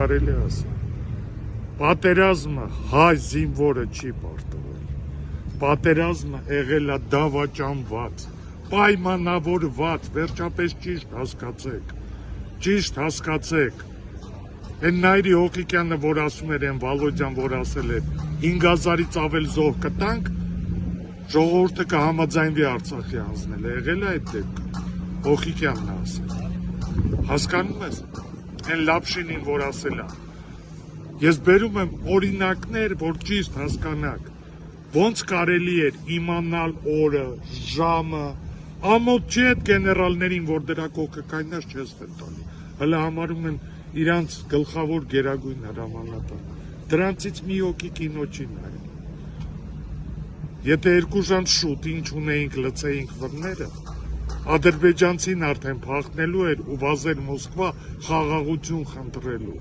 Կարելի ասա, պատերազմը հայ զինվորը չի պարտվել, պատերազմը եղել է դավաճանված, պայմանավորված, վերջապես ճիշտ հասկացեք, են Նայիրի Հոկիկյանը, որ ասում էր, են Վալոդյան, որ ասել էր 5000-ից ավել զոհ կտանք, ժողովուրդը կհամաձայնվի Արցախի հանձնել, եղել է այդ դեպքը, Հոկիկյանն ասել, հասկանում ես, են Լապշինին, որ ասել է, ես բերում եմ օրինակներ, որ ճիշտ հասկանաք, ոնց կարելի էր իմանալ օրը, ժամը, ամոթ չի այդ գեներալներին, որ դրա կողքը կայնած չես տալի, հələ համարում են իրանց գլխավոր գերագույն հրամանատար, դրանցից մի հոգի կինո չի նայել, եթե 2 ժամ շուտ ինչ ունեինք լցեինք վրները, ադրբեջանցին արդեն փախնելու էր ու վազեր Մոսկվա խաղաղություն խնդրելու,